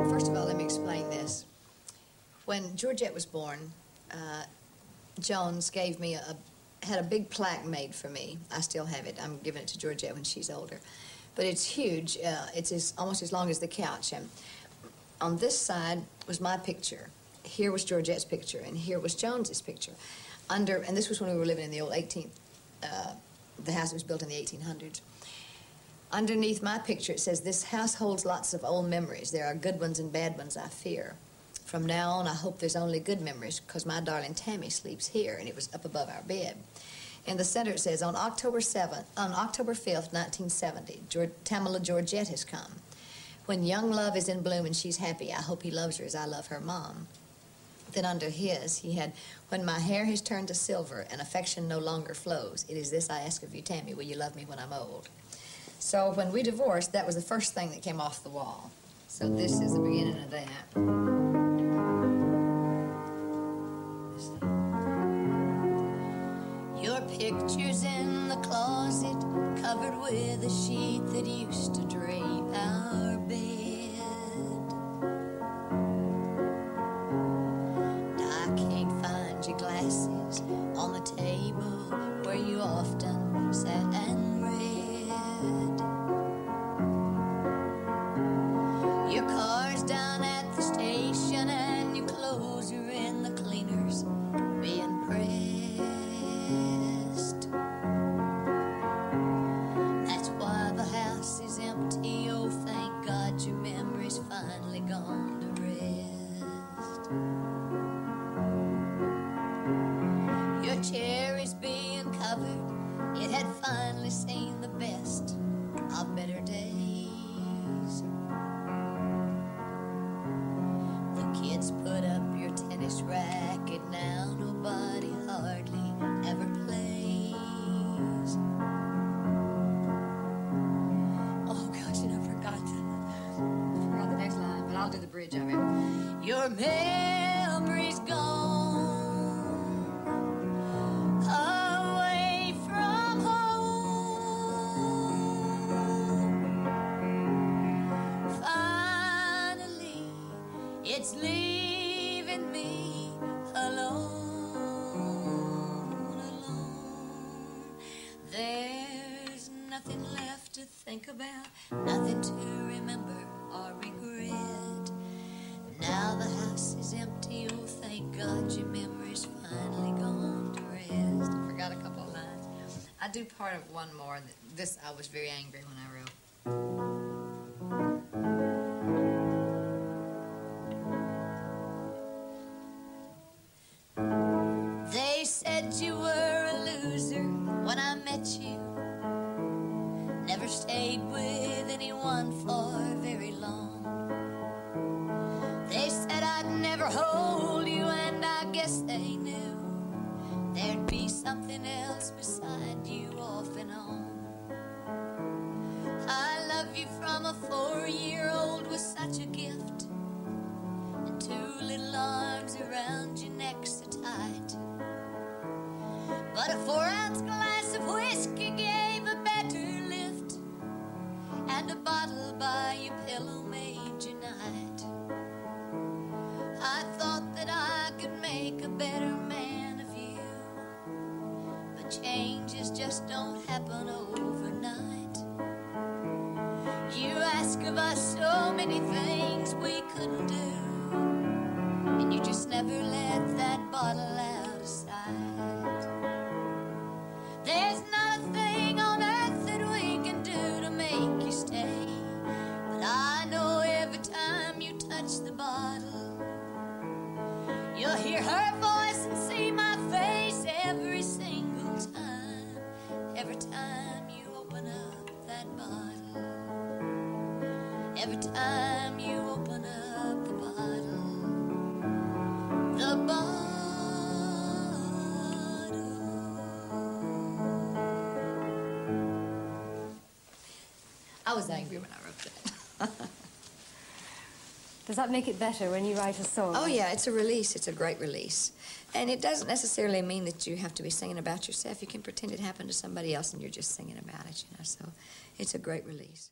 First of all, let me explain this. When Georgette was born, Jones gave me had a big plaque made for me. I still have it. I'm giving it to Georgette when she's older. But it's huge. It's almost as long as the couch. And on this side was my picture. Here was Georgette's picture, and here was Jones's picture. And this was when we were living in the old 18th, the house was built in the 1800s. Underneath my picture, it says, "This house holds lots of old memories. There are good ones and bad ones, I fear. From now on, I hope there's only good memories, because my darling Tammy sleeps here," and it was up above our bed. In the center, it says, on October 5th, 1970, Tamala Georgette has come. When young love is in bloom and she's happy, I hope he loves her as I love her mom. Then under his, he had, when my hair has turned to silver and affection no longer flows, it is this I ask of you, Tammy, will you love me when I'm old? So when we divorced, that was the first thing that came off the wall. So this is the beginning of that. Your picture's in the closet, covered with a sheet that used to drape our bed. I can't find your glasses on the table where you often sat and read. Your car's down at the station and your clothes are in the cleaners being pressed. That's why the house is empty. Oh, thank God your memory's finally gone to rest. Your chair is being covered. It had finally seen the best of better days. Put up your tennis racket now, nobody hardly ever plays. Oh gosh, and I forgot the next line, but I'll do the bridge of it. Your memory's gone away from home. Finally, it's leaving me alone, alone. There's nothing left to think about, nothing to remember or regret. Now the house is empty, oh thank God your memory's finally gone to rest. I forgot a couple of lines. I do part of one more. This I was very angry when I wrote. They said you were a loser when I met you. Never stayed with anyone for very long. They said I'd never hold you, and I guess they knew there'd be something else beside you off and on. I love you from a 4-year-old was such a gift, and 2 little arms around your neck so tight. But a 4-ounce glass of whiskey gave a better lift, and a bottle by your pillow made your night. I thought that I could make a better man of you, but changes just don't happen overnight. You ask of us so many things we couldn't do, and you just never let that bottle out of sight. There's not a thing on earth that we can do to make you stay, but I know every time you touch the bottle, you'll hear her voice and see my face every single time. Every time you open up that bottle, every time you open up the bottle, the bottle. I was angry when I wrote that. Does that make it better when you write a song? Oh, yeah, it's a release. It's a great release. And it doesn't necessarily mean that you have to be singing about yourself. You can pretend it happened to somebody else and you're just singing about it, you know, so it's a great release.